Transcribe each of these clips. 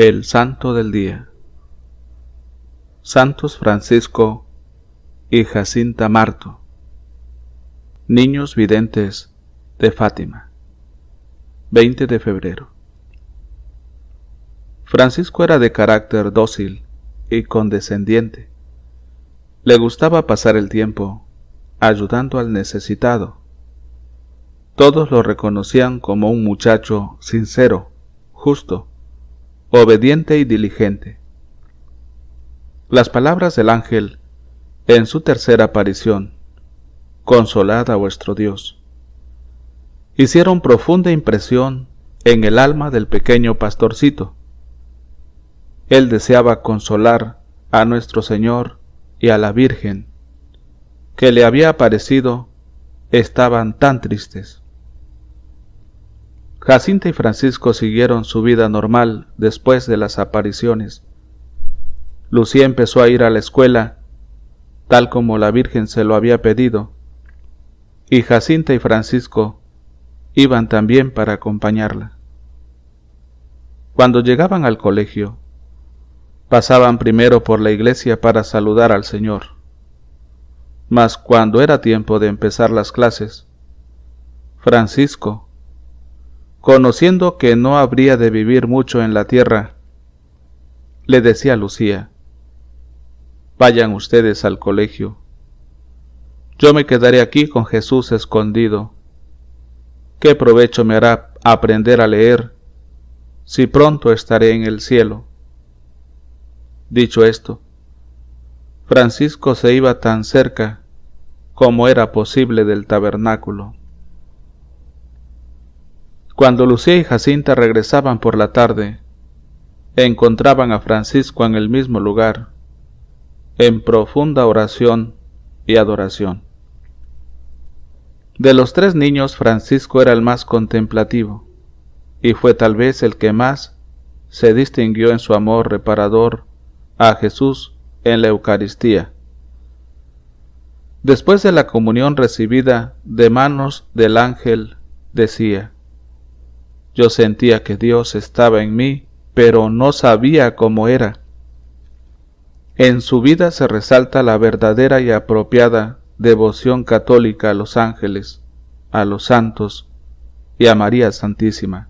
El Santo del Día. Santos Francisco y Jacinta Marto, niños videntes de Fátima. 20 de febrero. Francisco era de carácter dócil y condescendiente. Le gustaba pasar el tiempo ayudando al necesitado. Todos lo reconocían como un muchacho sincero, justo, obediente y diligente. Las palabras del ángel en su tercera aparición, «Consolad a vuestro Dios», hicieron profunda impresión en el alma del pequeño pastorcito. Él deseaba consolar a nuestro Señor y a la Virgen, que le había aparecido, estaban tan tristes. Jacinta y Francisco siguieron su vida normal después de las apariciones. Lucía empezó a ir a la escuela, tal como la Virgen se lo había pedido, y Jacinta y Francisco iban también para acompañarla. Cuando llegaban al colegio, pasaban primero por la iglesia para saludar al Señor. Mas cuando era tiempo de empezar las clases, Francisco, conociendo que no habría de vivir mucho en la tierra, le decía a Lucía: «Vayan ustedes al colegio. Yo me quedaré aquí con Jesús escondido. ¿Qué provecho me hará aprender a leer si pronto estaré en el cielo?» Dicho esto, Francisco se iba tan cerca como era posible del tabernáculo. Cuando Lucía y Jacinta regresaban por la tarde, encontraban a Francisco en el mismo lugar, en profunda oración y adoración. De los tres niños, Francisco era el más contemplativo, y fue tal vez el que más se distinguió en su amor reparador a Jesús en la Eucaristía. Después de la comunión recibida de manos del ángel, decía: «Yo sentía que Dios estaba en mí, pero no sabía cómo era». En su vida se resalta la verdadera y apropiada devoción católica a los ángeles, a los santos y a María Santísima.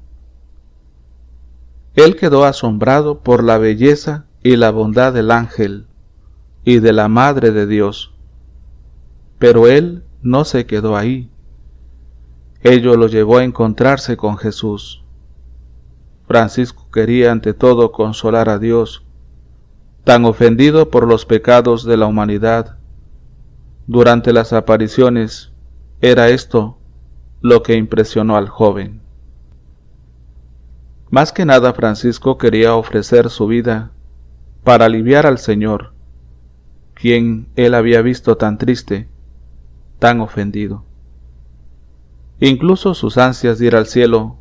Él quedó asombrado por la belleza y la bondad del ángel y de la Madre de Dios. Pero él no se quedó ahí. Ello lo llevó a encontrarse con Jesús. Francisco quería ante todo consolar a Dios, tan ofendido por los pecados de la humanidad. Durante las apariciones era esto lo que impresionó al joven. Más que nada, Francisco quería ofrecer su vida para aliviar al Señor, quien él había visto tan triste, tan ofendido. Incluso sus ansias de ir al cielo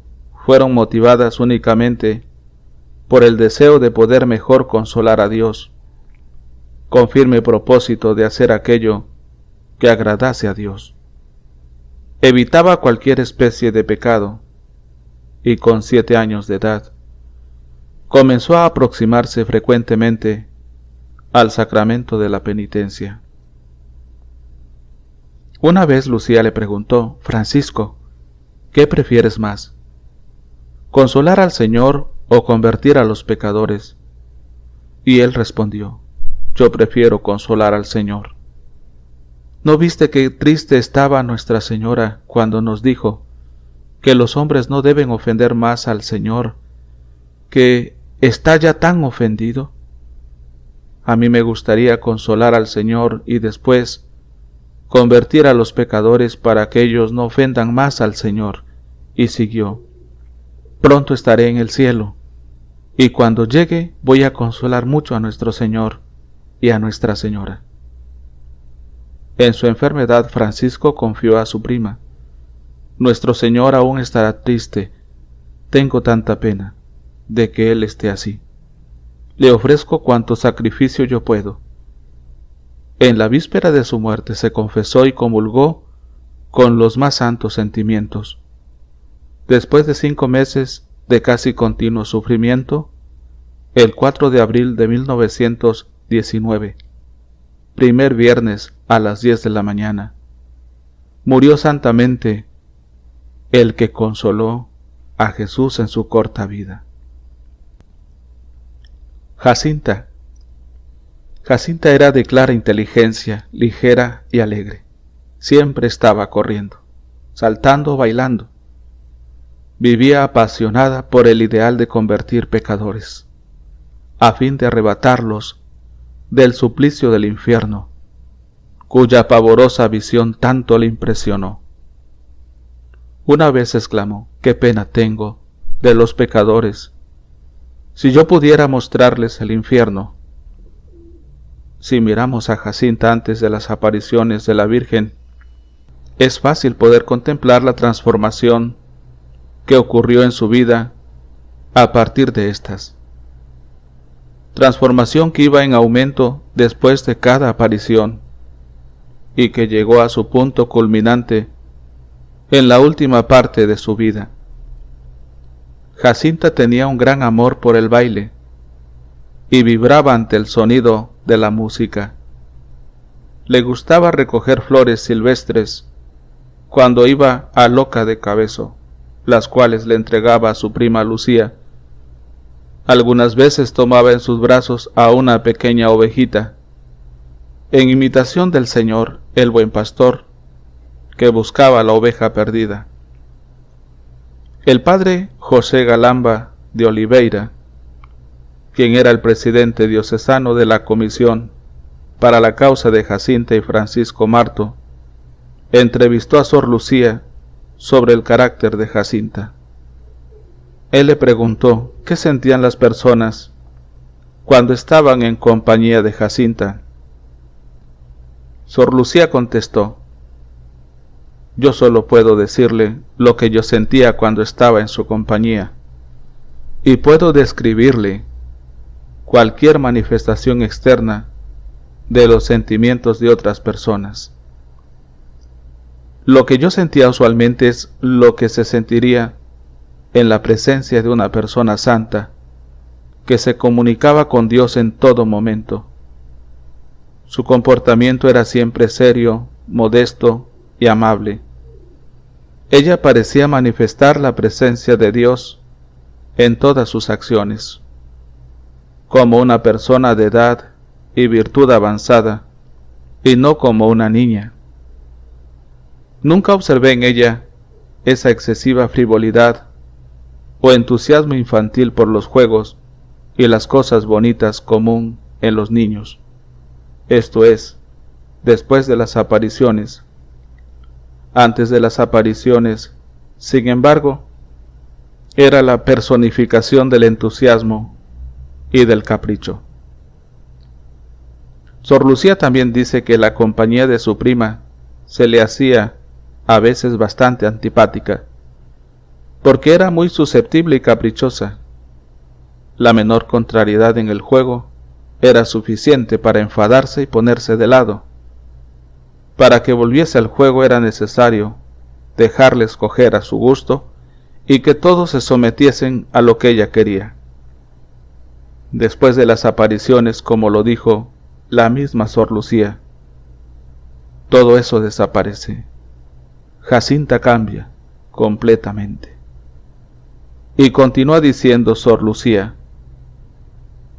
fueron motivadas únicamente por el deseo de poder mejor consolar a Dios, con firme propósito de hacer aquello que agradase a Dios. Evitaba cualquier especie de pecado, y con 7 años de edad comenzó a aproximarse frecuentemente al sacramento de la penitencia. Una vez Lucía le preguntó: «Francisco, ¿qué prefieres más? ¿Consolar al Señor o convertir a los pecadores?» Y él respondió: «Yo prefiero consolar al Señor». ¿No viste qué triste estaba Nuestra Señora cuando nos dijo que los hombres no deben ofender más al Señor, que está ya tan ofendido? A mí me gustaría consolar al Señor y después convertir a los pecadores para que ellos no ofendan más al Señor». Y siguió: «Pronto estaré en el cielo, y cuando llegue voy a consolar mucho a nuestro Señor y a Nuestra Señora». En su enfermedad, Francisco confió a su prima: «Nuestro Señor aún estará triste. Tengo tanta pena de que Él esté así. Le ofrezco cuanto sacrificio yo puedo». En la víspera de su muerte se confesó y comulgó con los más santos sentimientos. Después de 5 meses de casi continuo sufrimiento, el 4 de abril de 1919, primer viernes a las 10 de la mañana, murió santamente el que consoló a Jesús en su corta vida. Jacinta. Jacinta era de clara inteligencia, ligera y alegre. Siempre estaba corriendo, saltando o bailando. Vivía apasionada por el ideal de convertir pecadores, a fin de arrebatarlos del suplicio del infierno, cuya pavorosa visión tanto le impresionó. Una vez exclamó: «¡Qué pena tengo de los pecadores! Si yo pudiera mostrarles el infierno». Si miramos a Jacinta antes de las apariciones de la Virgen, es fácil poder contemplar la transformación que ocurrió en su vida a partir de estas. Transformación que iba en aumento después de cada aparición y que llegó a su punto culminante en la última parte de su vida. Jacinta tenía un gran amor por el baile y vibraba ante el sonido de la música. Le gustaba recoger flores silvestres cuando iba a Loca de Cabezo, las cuales le entregaba a su prima Lucía. Algunas veces tomaba en sus brazos a una pequeña ovejita, en imitación del Señor, el buen pastor, que buscaba la oveja perdida. El padre José Galamba de Oliveira, quien era el presidente diocesano de la Comisión para la causa de Jacinta y Francisco Marto, entrevistó a Sor Lucía sobre el carácter de Jacinta. Él le preguntó qué sentían las personas cuando estaban en compañía de Jacinta. Sor Lucía contestó: «Yo solo puedo decirle lo que yo sentía cuando estaba en su compañía, y puedo describirle cualquier manifestación externa de los sentimientos de otras personas. Lo que yo sentía usualmente es lo que se sentiría en la presencia de una persona santa, que se comunicaba con Dios en todo momento. Su comportamiento era siempre serio, modesto y amable. Ella parecía manifestar la presencia de Dios en todas sus acciones, como una persona de edad y virtud avanzada, y no como una niña. Nunca observé en ella esa excesiva frivolidad o entusiasmo infantil por los juegos y las cosas bonitas común en los niños, esto es, después de las apariciones. Antes de las apariciones, sin embargo, era la personificación del entusiasmo y del capricho. Sor Lucía también dice que la compañía de su prima se le hacía a veces bastante antipática, porque era muy susceptible y caprichosa. La menor contrariedad en el juego era suficiente para enfadarse y ponerse de lado. Para que volviese al juego era necesario dejarle escoger a su gusto y que todos se sometiesen a lo que ella quería. Después de las apariciones, como lo dijo la misma Sor Lucía, todo eso desaparece. Jacinta cambia completamente. Y continúa diciendo Sor Lucía: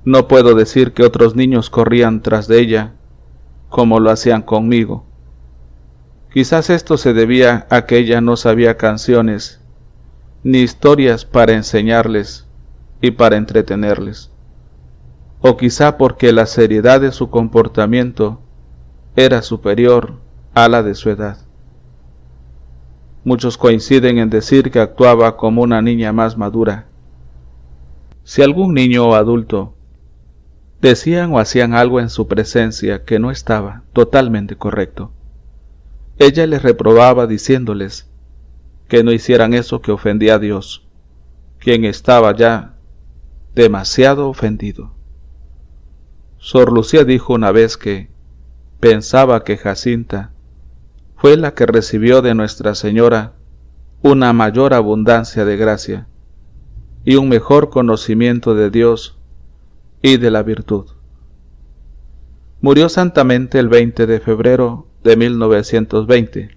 no puedo decir que otros niños corrían tras de ella como lo hacían conmigo. Quizás esto se debía a que ella no sabía canciones ni historias para enseñarles y para entretenerles, o quizá porque la seriedad de su comportamiento era superior a la de su edad. Muchos coinciden en decir que actuaba como una niña más madura. Si algún niño o adulto decían o hacían algo en su presencia que no estaba totalmente correcto, ella les reprobaba diciéndoles que no hicieran eso que ofendía a Dios, quien estaba ya demasiado ofendido. Sor Lucía dijo una vez que pensaba que Jacinta fue la que recibió de Nuestra Señora una mayor abundancia de gracia y un mejor conocimiento de Dios y de la virtud. Murió santamente el 20 de febrero de 1920.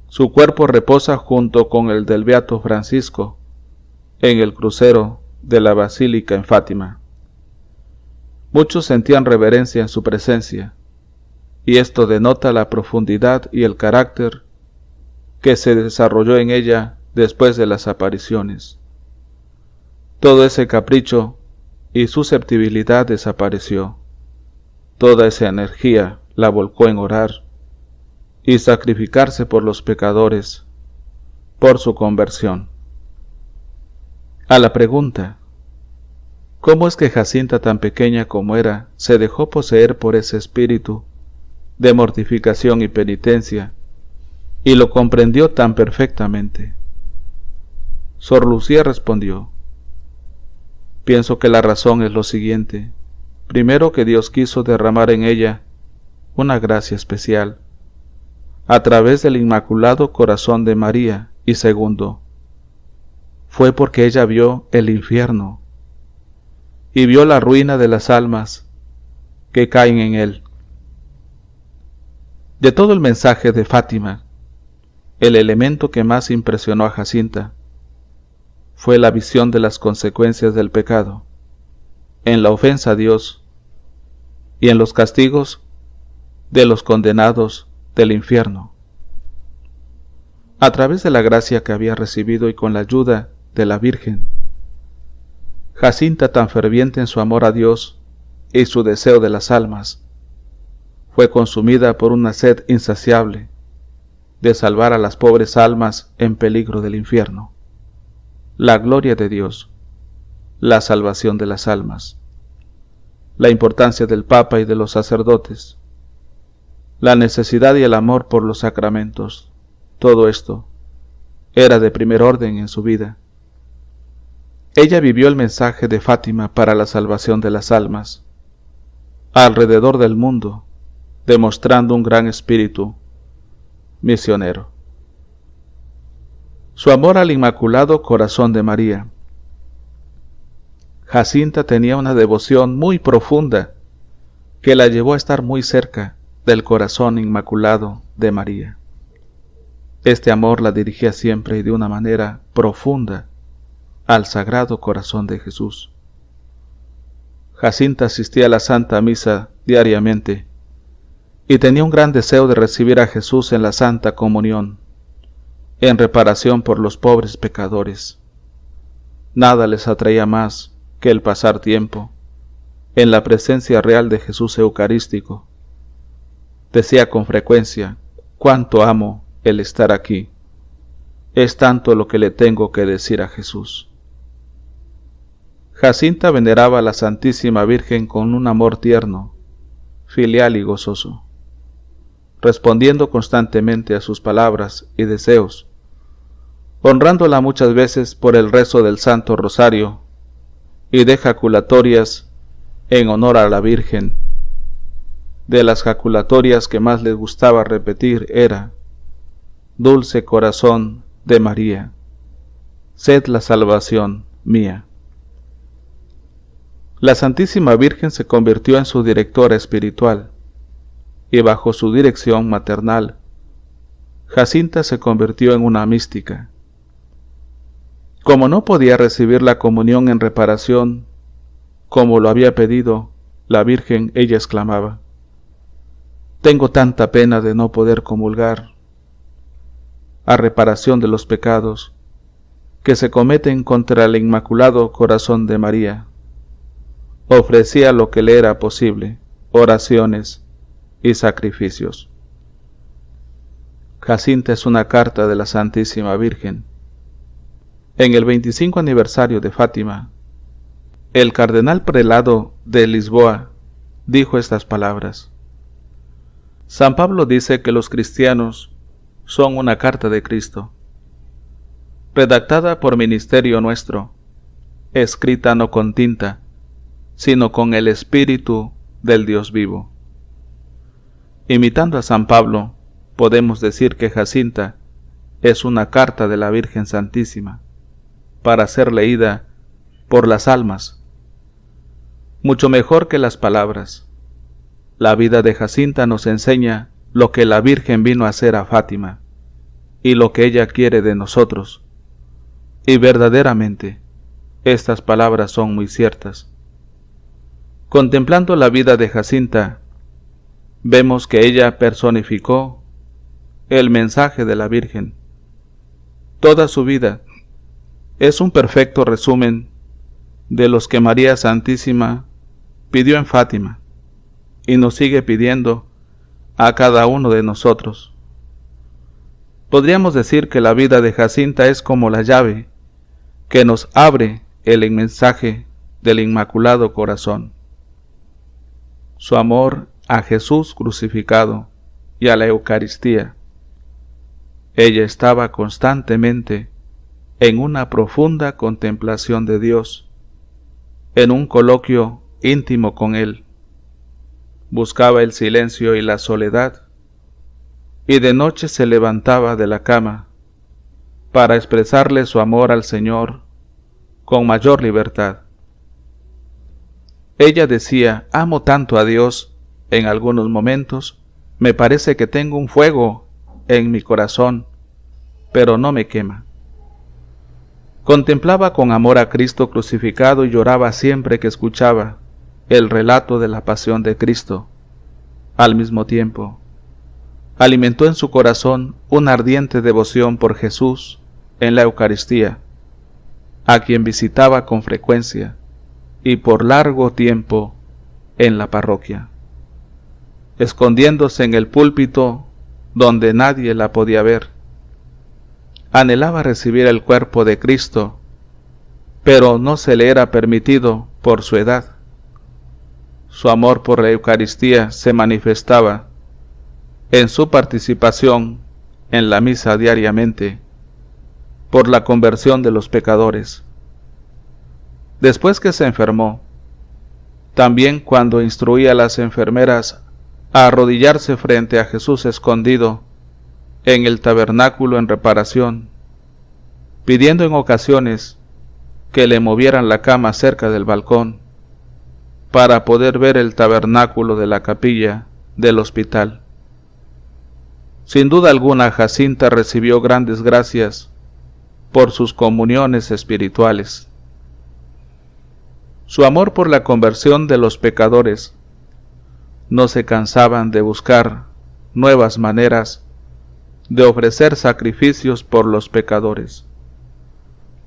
Su cuerpo reposa junto con el del beato Francisco en el crucero de la Basílica en Fátima. Muchos sentían reverencia en su presencia, y esto denota la profundidad y el carácter que se desarrolló en ella después de las apariciones. Todo ese capricho y susceptibilidad desapareció. Toda esa energía la volcó en orar y sacrificarse por los pecadores, por su conversión. A la pregunta, ¿cómo es que Jacinta, tan pequeña como era, se dejó poseer por ese espíritu de mortificación y penitencia, y lo comprendió tan perfectamente? Sor Lucía respondió, pienso que la razón es lo siguiente. Primero, que Dios quiso derramar en ella una gracia especial, a través del Inmaculado Corazón de María, y segundo, fue porque ella vio el infierno, y vio la ruina de las almas que caen en él. De todo el mensaje de Fátima, el elemento que más impresionó a Jacinta fue la visión de las consecuencias del pecado, en la ofensa a Dios y en los castigos de los condenados del infierno. A través de la gracia que había recibido y con la ayuda de la Virgen, Jacinta, tan ferviente en su amor a Dios y su deseo de las almas, fue consumida por una sed insaciable de salvar a las pobres almas en peligro del infierno. La gloria de Dios, la salvación de las almas, la importancia del Papa y de los sacerdotes, la necesidad y el amor por los sacramentos, todo esto era de primer orden en su vida. Ella vivió el mensaje de Fátima para la salvación de las almas, alrededor del mundo, demostrando un gran espíritu misionero. Su amor al Inmaculado Corazón de María. Jacinta tenía una devoción muy profunda que la llevó a estar muy cerca del Corazón Inmaculado de María. Este amor la dirigía siempre y de una manera profunda al Sagrado Corazón de Jesús. Jacinta asistía a la Santa Misa diariamente y tenía un gran deseo de recibir a Jesús en la Santa Comunión, en reparación por los pobres pecadores. Nada les atraía más que el pasar tiempo en la presencia real de Jesús Eucarístico. Decía con frecuencia, cuánto amo el estar aquí. Es tanto lo que le tengo que decir a Jesús. Jacinta veneraba a la Santísima Virgen con un amor tierno, filial y gozoso, respondiendo constantemente a sus palabras y deseos, honrándola muchas veces por el rezo del Santo Rosario y de jaculatorias en honor a la Virgen. De las jaculatorias que más les gustaba repetir era: Dulce Corazón de María, sed la salvación mía. La Santísima Virgen se convirtió en su directora espiritual, y bajo su dirección maternal, Jacinta se convirtió en una mística. Como no podía recibir la comunión en reparación, como lo había pedido la Virgen, ella exclamaba: tengo tanta pena de no poder comulgar a reparación de los pecados que se cometen contra el Inmaculado Corazón de María. Ofrecía lo que le era posible, oraciones y sacrificios. Jacinta es una carta de la Santísima Virgen. En el 25 aniversario de Fátima, el cardenal prelado de Lisboa dijo estas palabras: San Pablo dice que los cristianos son una carta de Cristo, redactada por ministerio nuestro, escrita no con tinta, sino con el Espíritu del Dios vivo. Imitando a San Pablo, podemos decir que Jacinta es una carta de la Virgen Santísima, para ser leída por las almas. mucho mejor que las palabras. La vida de Jacinta nos enseña lo que la Virgen vino a hacer a Fátima y lo que ella quiere de nosotros. Y verdaderamente, estas palabras son muy ciertas. Contemplando la vida de Jacinta, vemos que ella personificó el mensaje de la Virgen. Toda su vida es un perfecto resumen de los que María Santísima pidió en Fátima y nos sigue pidiendo a cada uno de nosotros. Podríamos decir que la vida de Jacinta es como la llave que nos abre el mensaje del Inmaculado Corazón. Su amor a Jesús crucificado y a la Eucaristía. Ella estaba constantemente en una profunda contemplación de Dios, en un coloquio íntimo con Él. Buscaba el silencio y la soledad, y de noche se levantaba de la cama para expresarle su amor al Señor con mayor libertad. Ella decía: amo tanto a Dios, en algunos momentos me parece que tengo un fuego en mi corazón, pero no me quema. Contemplaba con amor a Cristo crucificado y lloraba siempre que escuchaba el relato de la pasión de Cristo. Al mismo tiempo, alimentó en su corazón una ardiente devoción por Jesús en la Eucaristía, a quien visitaba con frecuencia y por largo tiempo en la parroquia, escondiéndose en el púlpito donde nadie la podía ver. Anhelaba recibir el cuerpo de Cristo, pero no se le era permitido por su edad. Su amor por la Eucaristía se manifestaba en su participación en la misa diariamente, por la conversión de los pecadores. Después que se enfermó, también cuando instruía a las enfermeras a arrodillarse frente a Jesús escondido en el tabernáculo en reparación, pidiendo en ocasiones que le movieran la cama cerca del balcón para poder ver el tabernáculo de la capilla del hospital. Sin duda alguna, Jacinta recibió grandes gracias por sus comuniones espirituales. Su amor por la conversión de los pecadores no se cansaban de buscar nuevas maneras de ofrecer sacrificios por los pecadores.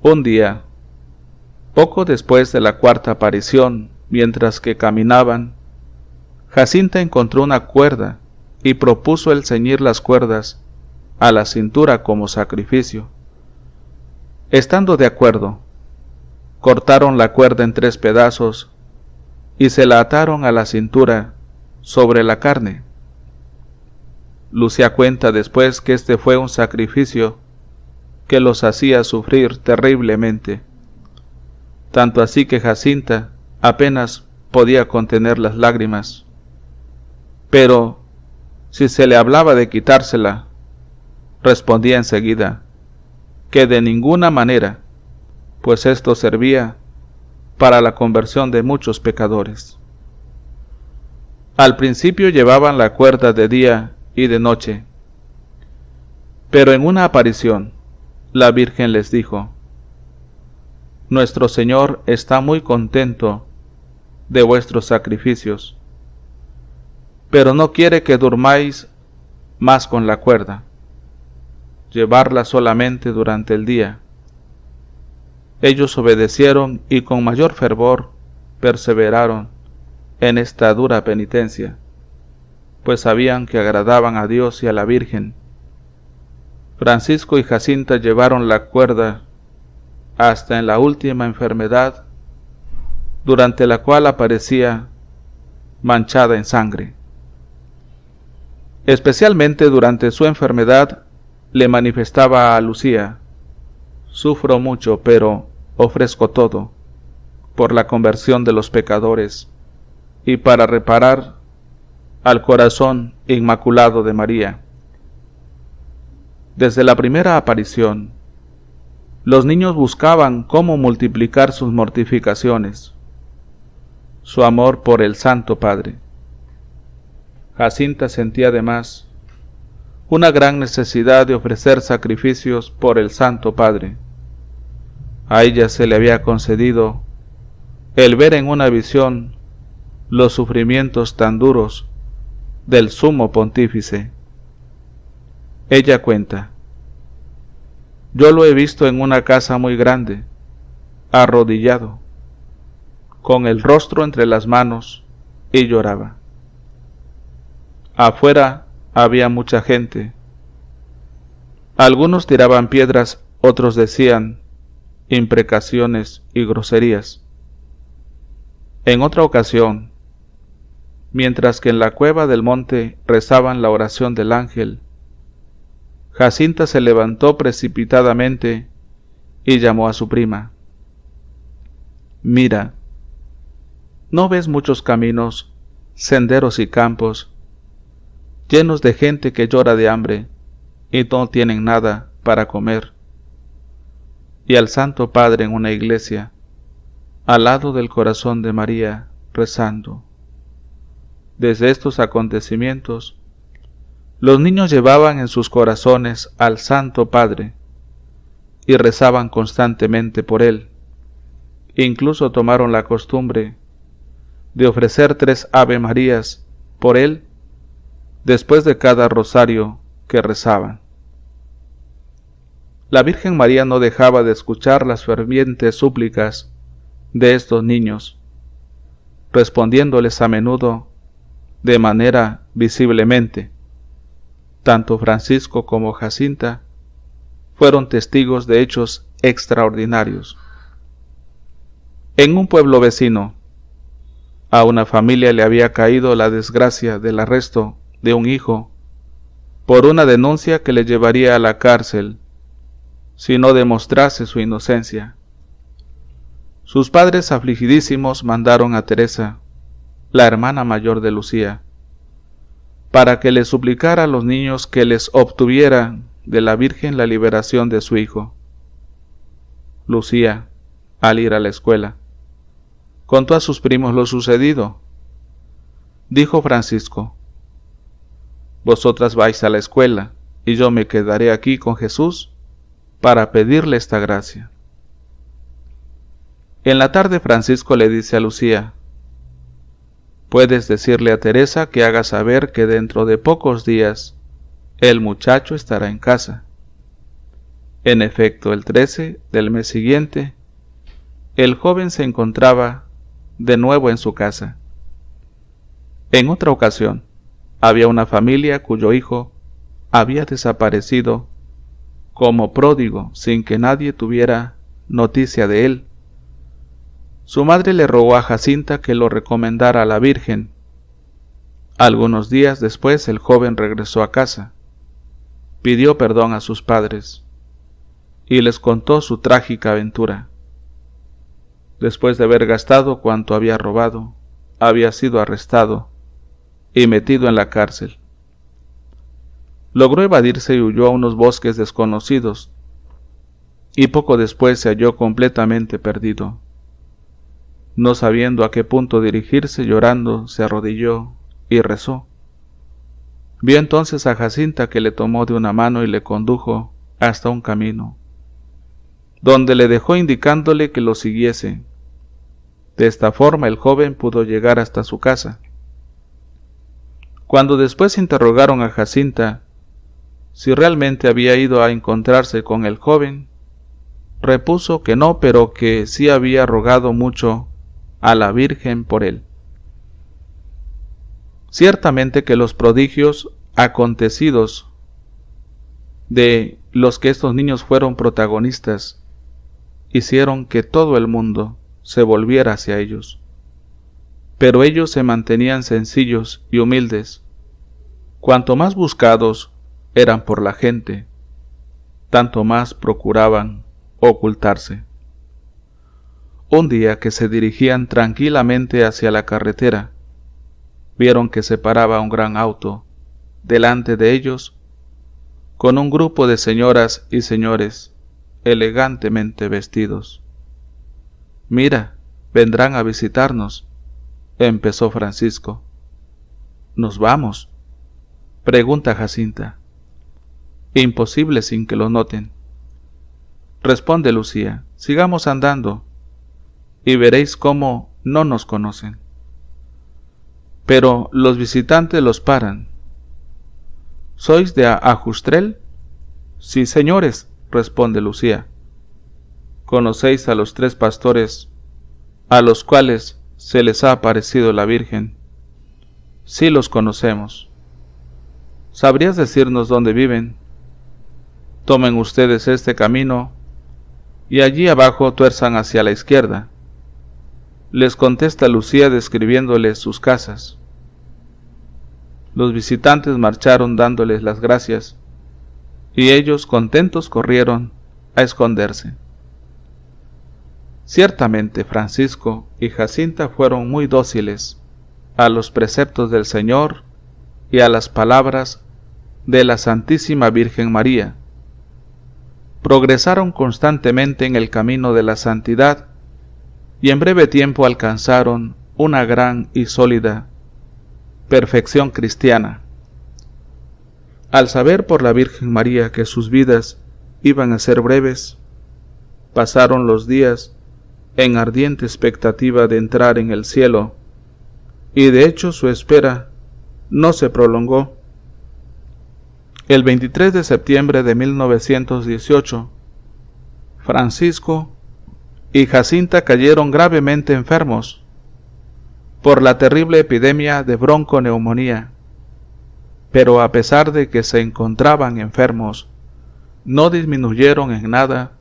Un día, poco después de la cuarta aparición, mientras que caminaban, Jacinta encontró una cuerda y propuso el ceñir las cuerdas a la cintura como sacrificio. Estando de acuerdo, cortaron la cuerda en 3 pedazos y se la ataron a la cintura sobre la carne. Lucía cuenta después que este fue un sacrificio que los hacía sufrir terriblemente, tanto así que Jacinta apenas podía contener las lágrimas. Pero si se le hablaba de quitársela, respondía enseguida que de ninguna manera, pues esto servía para la conversión de muchos pecadores. Al principio llevaban la cuerda de día y de noche, pero en una aparición la Virgen les dijo: Nuestro Señor está muy contento de vuestros sacrificios, pero no quiere que durmáis más con la cuerda, llevarla solamente durante el día. Ellos obedecieron y con mayor fervor perseveraron en esta dura penitencia, pues sabían que agradaban a Dios y a la Virgen. Francisco y Jacinta llevaron la cuerda hasta en la última enfermedad, durante la cual aparecía manchada en sangre. Especialmente durante su enfermedad le manifestaba a Lucía: sufro mucho, pero ofrezco todo por la conversión de los pecadores y para reparar al corazón inmaculado de María. Desde la primera aparición, los niños buscaban cómo multiplicar sus mortificaciones. su amor por el Santo Padre. Jacinta sentía además una gran necesidad de ofrecer sacrificios por el Santo Padre. A ella se le había concedido el ver en una visión los sufrimientos tan duros del sumo pontífice. Ella cuenta: yo lo he visto en una casa muy grande, arrodillado, con el rostro entre las manos, y lloraba. Afuera había mucha gente. Algunos tiraban piedras, otros decían imprecaciones y groserías. En otra ocasión, mientras que en la cueva del monte rezaban la oración del ángel, Jacinta se levantó precipitadamente y llamó a su prima. Mira, ¿no ves muchos caminos, senderos y campos llenos de gente que llora de hambre y no tienen nada para comer? Y al Santo Padre en una iglesia, al lado del corazón de María, rezando. Desde estos acontecimientos, los niños llevaban en sus corazones al Santo Padre y rezaban constantemente por él. Incluso tomaron la costumbre de ofrecer 3 Ave Marías por él después de cada rosario que rezaban. La Virgen María no dejaba de escuchar las fervientes súplicas de estos niños, respondiéndoles a menudo de manera visiblemente. Tanto Francisco como Jacinta fueron testigos de hechos extraordinarios. En un pueblo vecino, a una familia le había caído la desgracia del arresto de un hijo por una denuncia que le llevaría a la cárcel si no demostrase su inocencia. Sus padres, afligidísimos, mandaron a Teresa, la hermana mayor de Lucía, para que le suplicara a los niños que les obtuvieran de la Virgen la liberación de su hijo. Lucía, al ir a la escuela, contó a sus primos lo sucedido. Dijo Francisco: vosotras vais a la escuela y yo me quedaré aquí con Jesús para pedirle esta gracia. En la tarde Francisco le dice a Lucía: puedes decirle a Teresa que haga saber que dentro de pocos días el muchacho estará en casa. En efecto, el 13 del mes siguiente, el joven se encontraba de nuevo en su casa. En otra ocasión, había una familia cuyo hijo había desaparecido como pródigo sin que nadie tuviera noticia de él. Su madre le rogó a Jacinta que lo recomendara a la Virgen. Algunos días después el joven regresó a casa, pidió perdón a sus padres y les contó su trágica aventura. Después de haber gastado cuanto había robado, había sido arrestado y metido en la cárcel. Logró evadirse y huyó a unos bosques desconocidos, y poco después se halló completamente perdido. No sabiendo a qué punto dirigirse, llorando, se arrodilló y rezó. Vio entonces a Jacinta, que le tomó de una mano y le condujo hasta un camino, donde le dejó indicándole que lo siguiese. De esta forma el joven pudo llegar hasta su casa. Cuando después interrogaron a Jacinta si realmente había ido a encontrarse con el joven, repuso que no, pero que sí había rogado mucho a la Virgen por él. Ciertamente que los prodigios acontecidos de los que estos niños fueron protagonistas hicieron que todo el mundo se volviera hacia ellos, pero ellos se mantenían sencillos y humildes. Cuanto más buscados eran por la gente, tanto más procuraban ocultarse. Un día que se dirigían tranquilamente hacia la carretera, vieron que se paraba un gran auto delante de ellos con un grupo de señoras y señores elegantemente vestidos. Mira, vendrán a visitarnos, empezó Francisco. ¿Nos vamos?, pregunta Jacinta. Imposible sin que lo noten, responde Lucía. Sigamos andando y veréis cómo no nos conocen. Pero los visitantes los paran. ¿Sois de Ajustrel? Sí, señores, responde Lucía. ¿Conocéis a los 3 pastores a los cuales se les ha aparecido la Virgen? Sí, los conocemos. ¿Sabrías decirnos dónde viven? Tomen ustedes este camino y allí abajo tuerzan hacia la izquierda, les contesta Lucía describiéndoles sus casas. Los visitantes marcharon dándoles las gracias, y ellos contentos corrieron a esconderse. Ciertamente Francisco y Jacinta fueron muy dóciles a los preceptos del Señor y a las palabras de la Santísima Virgen María. Progresaron constantemente en el camino de la santidad y en breve tiempo alcanzaron una gran y sólida perfección cristiana. Al saber por la Virgen María que sus vidas iban a ser breves, pasaron los días en ardiente expectativa de entrar en el cielo, y de hecho su espera no se prolongó. El 23 de septiembre de 1918, Francisco y Jacinta cayeron gravemente enfermos por la terrible epidemia de bronconeumonía, pero a pesar de que se encontraban enfermos, no disminuyeron en nada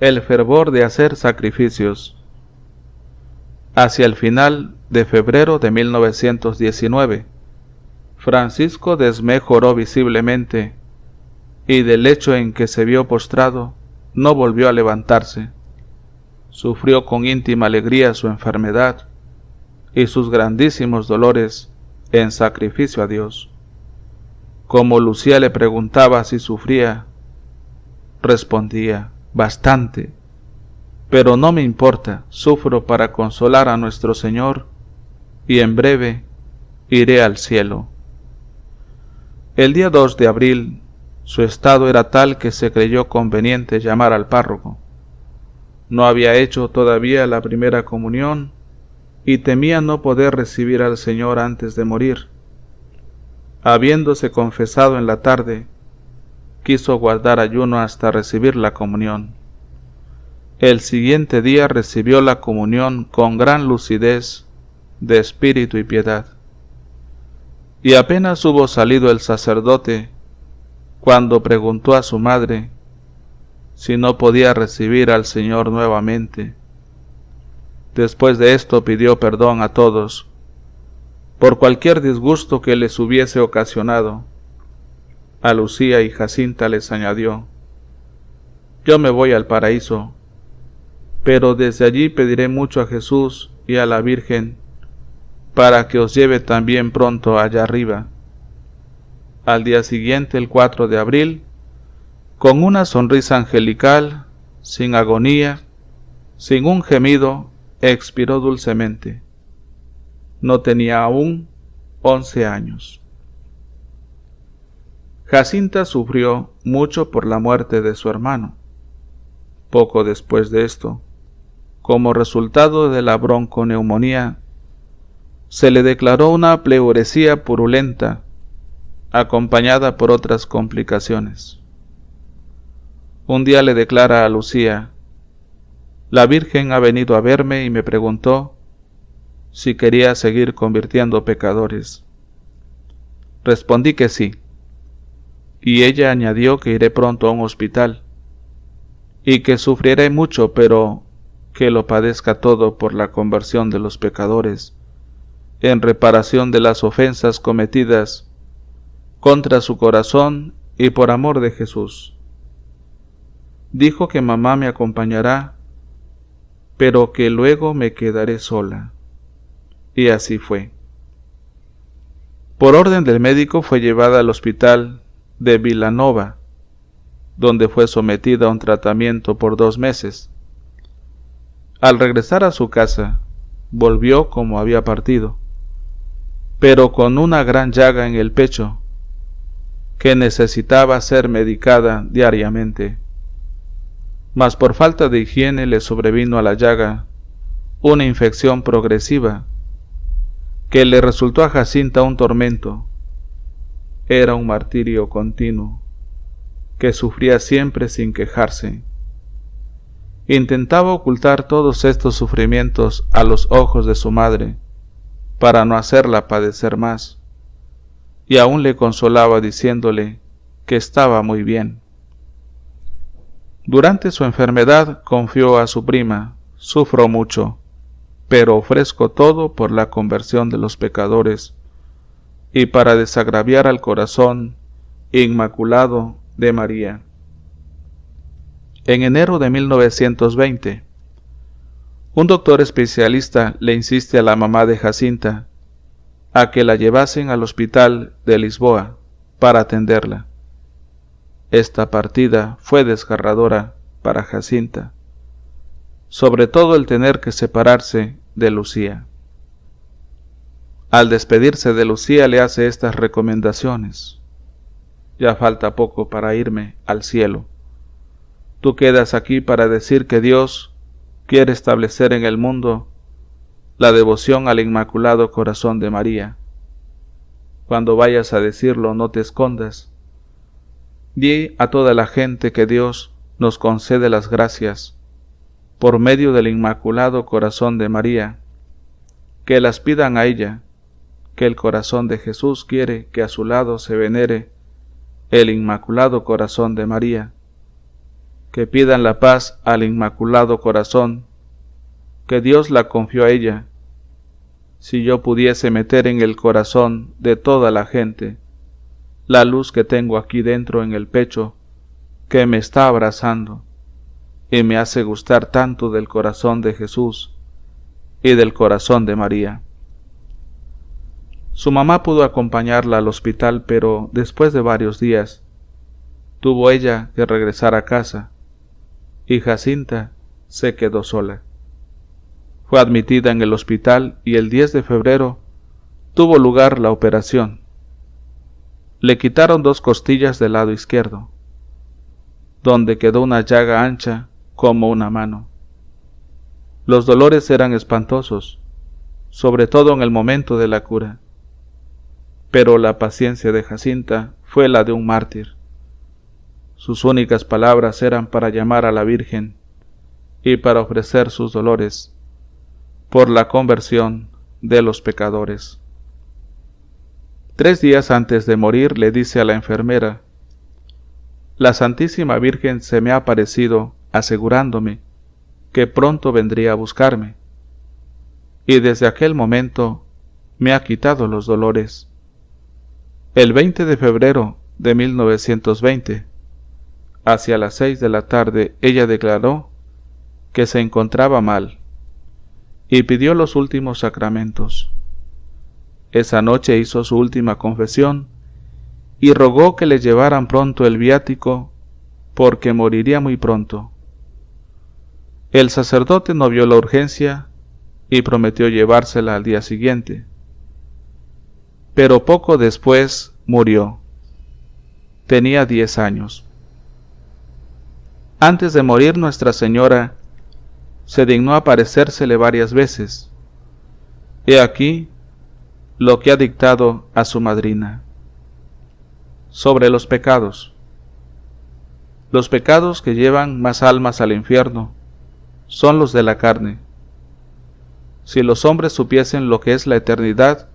el fervor de hacer sacrificios. Hacia el final de febrero de 1919, Francisco desmejoró visiblemente y del lecho en que se vio postrado no volvió a levantarse. Sufrió con íntima alegría su enfermedad y sus grandísimos dolores en sacrificio a Dios. Como Lucía le preguntaba si sufría, respondía: bastante, pero no me importa, sufro para consolar a nuestro Señor y en breve iré al cielo. El día 2 de abril, su estado era tal que se creyó conveniente llamar al párroco. No había hecho todavía la primera comunión y temía no poder recibir al Señor antes de morir. Habiéndose confesado en la tarde, quiso guardar ayuno hasta recibir la comunión. El siguiente día recibió la comunión con gran lucidez de espíritu y piedad. Y apenas hubo salido el sacerdote, cuando preguntó a su madre si no podía recibir al Señor nuevamente. Después de esto pidió perdón a todos por cualquier disgusto que les hubiese ocasionado. A Lucía y Jacinta les añadió: yo me voy al paraíso, pero desde allí pediré mucho a Jesús y a la Virgen para que os lleve también pronto allá arriba. Al día siguiente, el 4 de abril, con una sonrisa angelical, sin agonía, sin un gemido, expiró dulcemente. No tenía aún 11 años. Jacinta sufrió mucho por la muerte de su hermano. Poco después de esto, como resultado de la bronconeumonía, se le declaró una pleuresía purulenta, acompañada por otras complicaciones. Un día le declara a Lucía: la Virgen ha venido a verme y me preguntó si quería seguir convirtiendo pecadores. Respondí que sí, y ella añadió que iré pronto a un hospital, y que sufriré mucho, pero que lo padezca todo por la conversión de los pecadores, en reparación de las ofensas cometidas contra su corazón y por amor de Jesús. Dijo que mamá me acompañará, pero que luego me quedaré sola. Y así fue. Por orden del médico fue llevada al hospital de Vilanova, donde fue sometida a un tratamiento por 2 meses. Al regresar a su casa, volvió como había partido, pero con una gran llaga en el pecho, que necesitaba ser medicada diariamente. Mas por falta de higiene le sobrevino a la llaga una infección progresiva, que le resultó a Jacinta un tormento. Era un martirio continuo, que sufría siempre sin quejarse. Intentaba ocultar todos estos sufrimientos a los ojos de su madre, para no hacerla padecer más, y aún le consolaba diciéndole que estaba muy bien. Durante su enfermedad confió a su prima: sufro mucho, pero ofrezco todo por la conversión de los pecadores y para desagraviar al corazón inmaculado de María. En enero de 1920, un doctor especialista le insiste a la mamá de Jacinta a que la llevasen al hospital de Lisboa para atenderla. Esta partida fue desgarradora para Jacinta, sobre todo el tener que separarse de Lucía. Al despedirse de Lucía le hace estas recomendaciones: ya falta poco para irme al cielo. Tú quedas aquí para decir que Dios quiere establecer en el mundo la devoción al Inmaculado Corazón de María. Cuando vayas a decirlo, no te escondas. Di a toda la gente que Dios nos concede las gracias por medio del Inmaculado Corazón de María, que las pidan a ella, que el corazón de Jesús quiere que a su lado se venere el Inmaculado Corazón de María, que pidan la paz al Inmaculado Corazón, que Dios la confió a ella. Si yo pudiese meter en el corazón de toda la gente la luz que tengo aquí dentro en el pecho, que me está abrazando y me hace gustar tanto del corazón de Jesús y del corazón de María. Su mamá pudo acompañarla al hospital, pero después de varios días tuvo ella que regresar a casa y Jacinta se quedó sola. Fue admitida en el hospital y el 10 de febrero tuvo lugar la operación. Le quitaron 2 costillas del lado izquierdo, donde quedó una llaga ancha como una mano. Los dolores eran espantosos, sobre todo en el momento de la cura. Pero la paciencia de Jacinta fue la de un mártir. Sus únicas palabras eran para llamar a la Virgen y para ofrecer sus dolores por la conversión de los pecadores. 3 días antes de morir le dice a la enfermera: la Santísima Virgen se me ha aparecido asegurándome que pronto vendría a buscarme, y desde aquel momento me ha quitado los dolores. El 20 de febrero de 1920, hacia las 6 de la tarde, ella declaró que se encontraba mal y pidió los últimos sacramentos. Esa noche hizo su última confesión y rogó que le llevaran pronto el viático, porque moriría muy pronto. El sacerdote no vio la urgencia y prometió llevársela al día siguiente. Pero poco después murió. Tenía 10 años. Antes de morir, Nuestra Señora se dignó aparecérsele varias veces. He aquí lo que ha dictado a su madrina. Sobre los pecados. Los pecados que llevan más almas al infierno son los de la carne. Si los hombres supiesen lo que es la eternidad,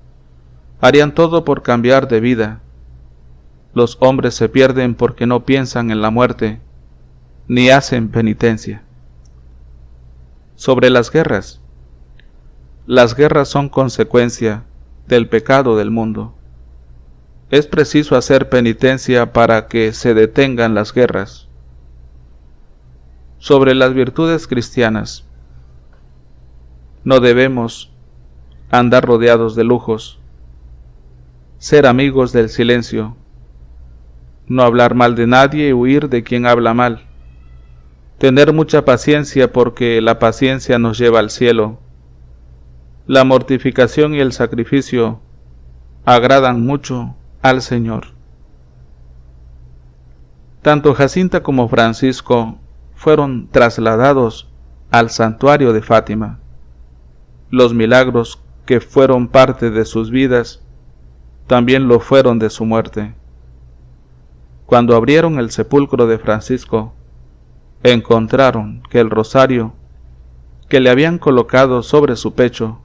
harían todo por cambiar de vida. Los hombres se pierden porque no piensan en la muerte, ni hacen penitencia. Sobre las guerras. Las guerras son consecuencia del pecado del mundo. Es preciso hacer penitencia para que se detengan las guerras. Sobre las virtudes cristianas. No debemos andar rodeados de lujos, ser amigos del silencio, no hablar mal de nadie y huir de quien habla mal, tener mucha paciencia porque la paciencia nos lleva al cielo, La mortificación y el sacrificio agradan mucho al Señor. Tanto Jacinta como Francisco fueron trasladados al santuario de Fátima. Los milagros que fueron parte de sus vidas también lo fueron de su muerte. Cuando abrieron el sepulcro de Francisco, encontraron que el rosario que le habían colocado sobre su pecho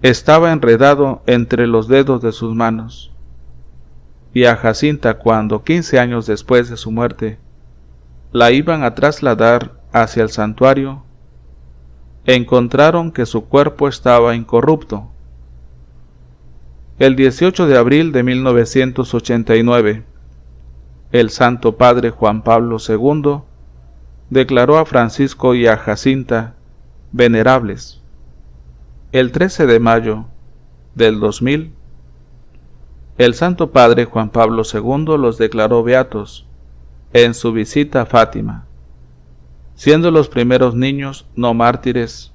estaba enredado entre los dedos de sus manos. Y a Jacinta, cuando 15 años después de su muerte la iban a trasladar hacia el santuario, encontraron que su cuerpo estaba incorrupto. El 18 de abril de 1989, el Santo Padre Juan Pablo II declaró a Francisco y a Jacinta venerables. El 13 de mayo del 2000, el Santo Padre Juan Pablo II los declaró beatos en su visita a Fátima, siendo los primeros niños no mártires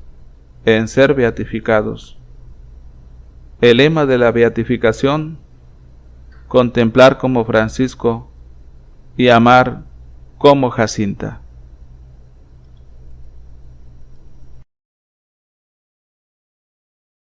en ser beatificados. El lema de la beatificación: contemplar como Francisco y amar como Jacinta.